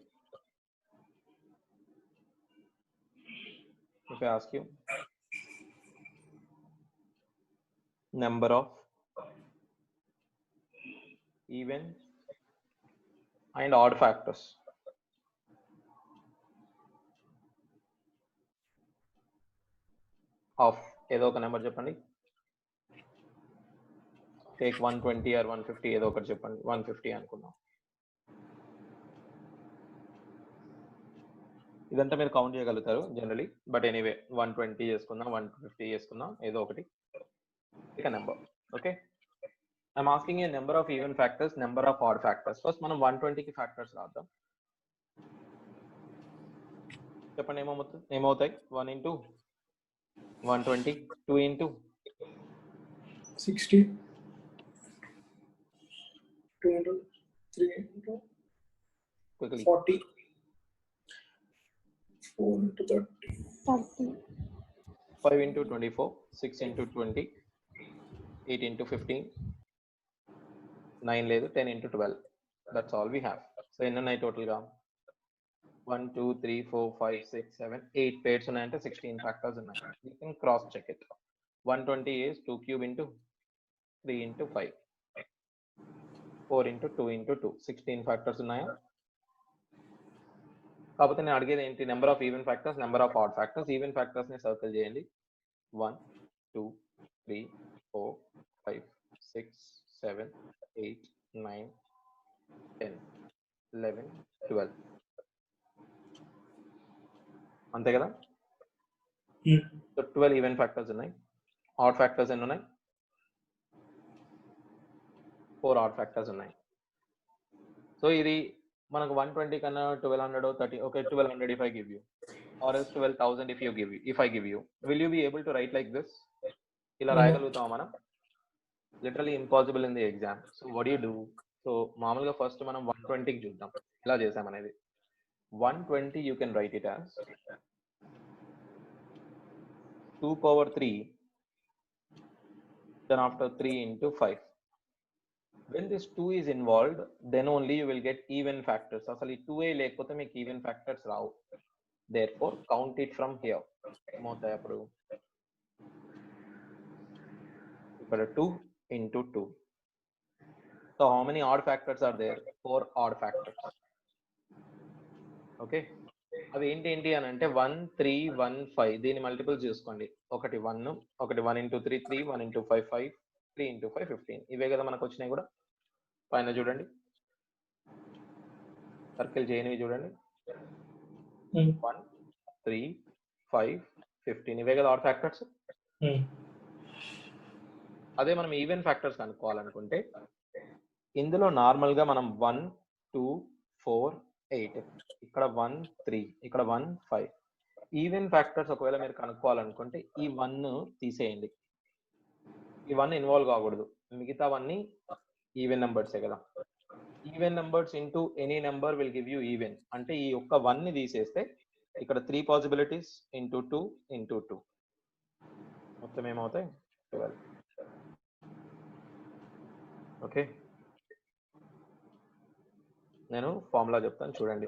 if I ask you number of even and odd factors of ఏదో ఒక number చెప్పండి. టేక్ 120 or 150, ఏదో ఒకటి చెప్పండి. 150 అనుకుందాం. ఇదంతా మీరు కౌంట్ చేయగలుగుతారు జనరలీ, బట్ ఎనీవే 120 చేసుకుందాం, 150 చేసుకుందాం, ఏదో ఒకటి ఇక number. Okay, I'm asking A number of even factors, number of odd factors. First మనం 120కి ఫ్యాక్టర్స్ రాద్దాం. చెప్పండి ఏమవుతాయి? 1 into 120, 2 into 60, 2 into 3 into quickly 40, 4 into 30, 5 into 24, 6 into 20, 8 into 15, 9 లేదు, 10 into 12. That's all we have. So ఎన్ని ఉన్నాయి టోటల్ గా? 1 2 3 4 5 6 7 8 pairs ఉన్నాయంటే 16 factors ఉన్నాయి. You can cross check it. 120 is 2 cube into 3 into 5, 4 into 2 into 2, 16 factors ఉన్నాయా? కాకపోతే నేను అడిగేది ఏంటి? Number of even factors, number of odd factors. Even factors ని సర్కిల్ చేయండి. 1 2 3 4 5 6 7 8 9 10 11 12, అంతే కదా? సో 12 ఈవెన్ ఫ్యాక్టర్స్ ఉన్నాయి. ఆడ్ ఫ్యాక్టర్స్ ఎన్ని ఉన్నాయి? 4 ఆడ్ ఫ్యాక్టర్స్ ఉన్నాయి. సో ఇది మనకు 120 కన్నా 1200 30, okay, 1200 if I give you, or else 12,000 if I give you, will you be able to write like this? ఇలా రాయగలుగుతామా మనం? Literally impossible in the exam. So what you do? So మామూలుగా first మనం 120కి చూద్దాం ఎలా చేసామనేది. 120 you can write it as 2 power 3, then after 3 into 5. When this 2 is involved, then only you will get even factors. అసలు ఈ 2a లేకపోతే మీకు even factors Rao. Therefore count it from here. ఏమవుతాయి అప్పుడు? ఇక్కడ 2 into 2. So how many odd factors are there? 4 odd factors. Okay, అవి ఏంటి అని అంటే 1 3 1 5. దీని మల్టిపుల్స్ చూసుకోండి. ఒకటి 1, ఒకటి 1 into 3 3, 1 into 5 5, 3 into 5 15. ఇవే కదా మనకు వచ్చినాయి కూడా. పైన చూడండి, సర్కిల్ చేయనివి చూడండి. 1 3 5 15, ఇవే కదా ఆడ్ ఫ్యాక్టర్స్. అదే మనం ఈవెన్ ఫ్యాక్టర్స్ కనుక్కోవాలనుకుంటే ఇందులో నార్మల్ గా మనం 1 2 4 8 ఇక్కడ 1 3 ఇక్కడ 1 5 ఈవెన్ ఫ్యాక్టర్స్ ఒకవేళ మీరు కనుక్కోవాలనుకుంటే ఈ 1 తీసేయండి, ఈ 1 ఇన్వాల్వ్ కాకూడదు, మిగతావన్నీ ఈవెన్ నెంబర్సే కదా. Even numbers into any number will give you even అంటే ఈ ఒక్క 1 ని తీసేస్తే ఇక్కడ 3 పాసిబిలిటీస్ ఇంటూ 2 ఇంటూ 2 మొత్తం ఏమవుతాయి 12. ఓకే, నేను ఫార్ములా చెప్తాను చూడండి.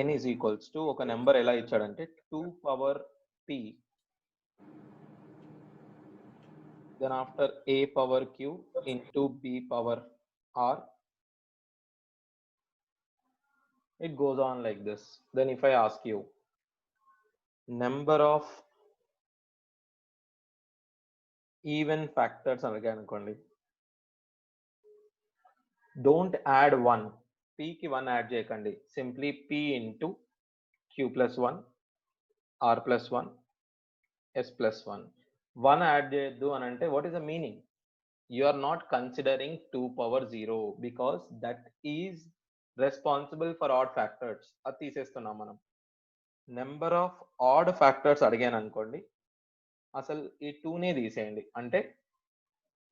n ఈజ్ ఈక్వల్స్ టు ఒక నెంబర్ ఎలా ఇచ్చాడంటే 2 power p then after a power q into b power r, it goes on like this. Then if I ask you number of even factors అనుకోండి, don't add 1, p కి 1 add చేయకండి, simply p into q plus 1 r plus 1 s plus 1. 1 add చేయొద్దు అని అంటే what is the meaning? You are not considering 2 power 0 because that is responsible for odd factors. అది తీసేస్తున్నాం మనం. Number of odd factors అడిగాను అనుకోండి, అసలు ఈ 2నే తీసేయండి, అంటే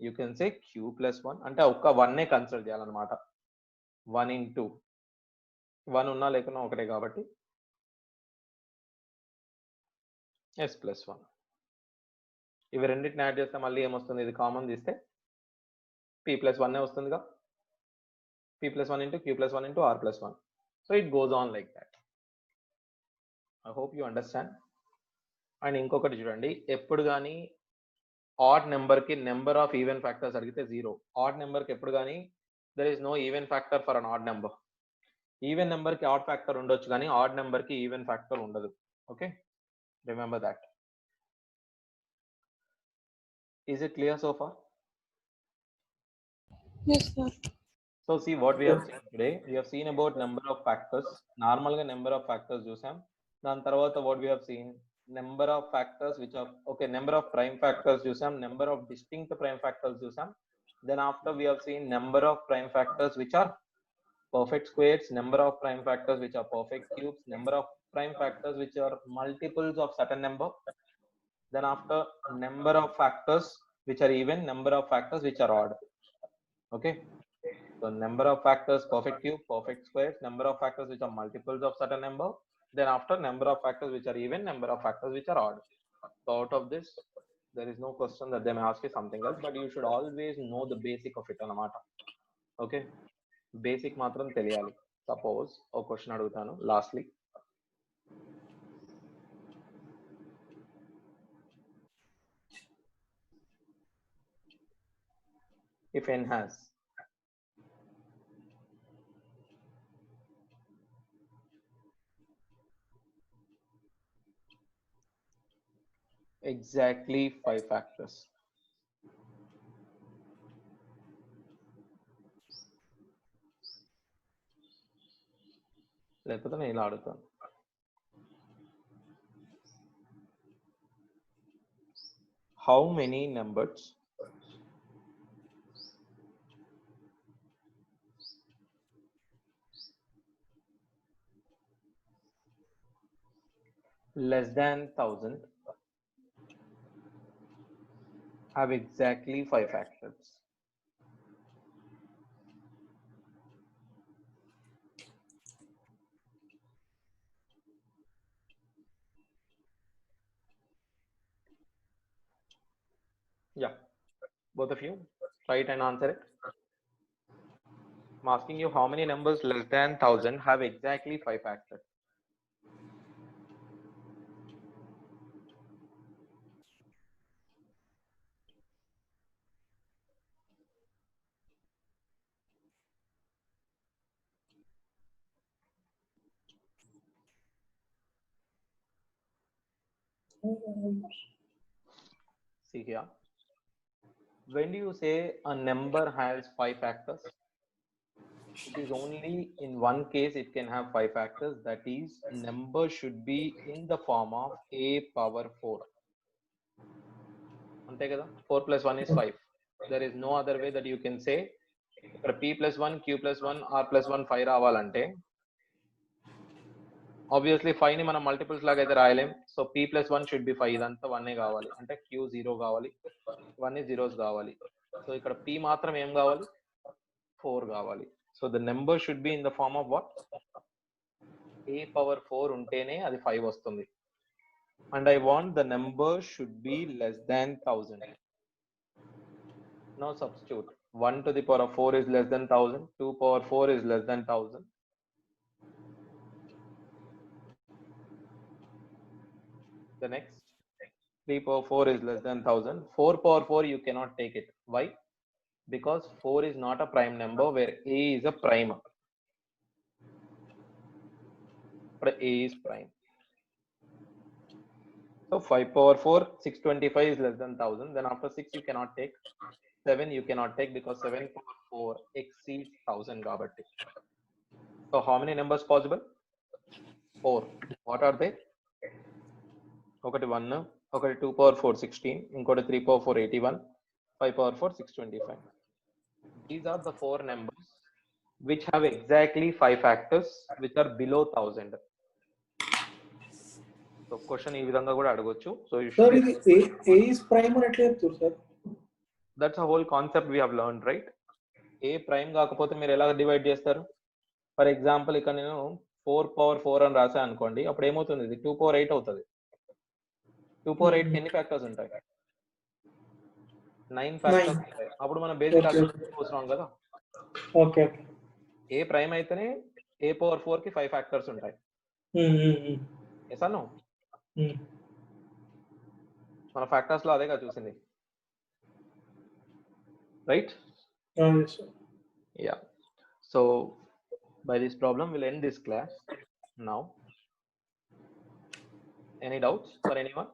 you can say q plus 1 అంటే ఒక్క 1నే కన్సిడర్ చేయాలన్నమాట. 1 into 1 ఉన్నా లేకున్నా ఒకటే కాబట్టి s plus 1. ఇవి రెండింటిని యాడ్ చేస్తే మళ్ళీ ఏమొస్తుంది, ఇది కామన్ తీస్తే p plus 1 వస్తుందిగా, p plus 1 into q plus 1 into r plus 1. So it goes on like that. I hope you understand. And ఇంకొకటి చూడండి, ఎప్పుడు కానీ ఆడ్ నెంబర్కి నెంబర్ ఆఫ్ ఈవెన్ ఫ్యాక్టర్స్ అడిగితే 0. ఆడ్ నెంబర్కి ఎప్పుడు కానీ there is no even factor for an odd number. Even నెంబర్కి ఆడ్ ఫ్యాక్టర్ ఉండొచ్చు కానీ ఆడ్ నెంబర్కి ఈవెన్ ఫ్యాక్టర్ ఉండదు. Okay, remember that. Is it clear so far? Yes, sir. So see what we have seen today. We have seen about number of factors. Normal ga number of factors chusam. Dan tarvata what we have seen, number of factors which are okay, number of prime factors chusam, number of distinct prime factors chusam. Then after we have seen number of prime factors which are perfect squares, number of prime factors which are perfect cubes, number of prime factors which are multiples of certain number. Then after number of factors which are even, number of factors which are odd. Okay, so number of factors perfect cube, perfect squares, number of factors which are multiples of certain number, then after number of factors which are even, number of factors which are odd. So out of this there is no question that they may ask you something else, but you should always know the basic of it anamata. Okay, basic matram teliyali. Suppose a question adugutanu lastly, if n has exactly 5 factors, లేకపోతే నేను ఇలా అడుగుతాను, how many numbers less than 1000 have exactly 5 factors? Yeah, both of you try it and answer it. I'm asking you how many numbers less than 1000 have exactly 5 factors. See here, when do you say a number has 5 factors? It is only in one case it can have 5 factors, that is number should be in the form of a power 4. అంతే కదా 4 plus 1 is 5. There is no other way that you can say ఇక్కడ p plus 1 q plus 1 r plus 1 5 రావాలంటే obviously 5 ని మనం multiples లాగా అయితే రాయలేం. So p plus 1 should be 5. ఇదంతా 1 కావాలి అంటే q 0 కావాలి, 1 zeros కావాలి. సో ఇక్కడ p మాత్రం ఏం కావాలి 4 కావాలి. So the number should be in the form of what a power 4 ఉంటేనే అది 5 వస్తుంది. And I want the number should be less than 1000. Now substitute 1 to the power of 4 is less than 1000, 2 power 4 is less than 1000. The next 3 power 4 is less than 1000. 4 power 4 you cannot take it. Why? Because 4 is not a prime number where a is a prime. But a is prime. So 5 power 4 625 is less than 1000. Then after 6 you cannot take. 7 you cannot take because 7 power 4 exceeds 1000 kabatti. So how many numbers possible? 4. What are they? ఒకటి 1, ఒకటి 2 power 4 16, ఇంకోటి 3 power 4 81, 5 power 4 625. These are the 4 numbers which have exactly 5 factors which are below 1000. So question ఈ విధంగా కూడా అడగొచ్చు. So you Sir, should ఇది a is prime అని ఎట్లా చెప్తారు sir? That's a whole concept we have learned, right? a prime కాకపోతే మీరు ఎలా డివైడ్ చేస్తారు? ఫర్ ఎగ్జాంపుల్ ఇక్కడ నేను 4 power 4 అని రాసా అనుకోండి, అప్పుడు ఏమవుతుంది? ఇది 2 power 8 అవుతుంది. 2 power 8 కి ఎన్ని ఫ్యాక్టర్స్ ఉంటాయి? 9 ఫ్యాక్టర్స్ ఉంటాయి. అప్పుడు మన బేసిక్ క్యాలిక్యులేషన్ అవసరం కదా. ఓకే ఏ ప్రైమ్ అయితేనే a power 4 కి 5 ఫ్యాక్టర్స్ ఉంటాయి. ఎస్ అన్నో మన ఫ్యాక్టర్స్ లో అదే కదా చూసింది, right? Yeah. So by this problem we'll end this class now. Any doubts for anyone?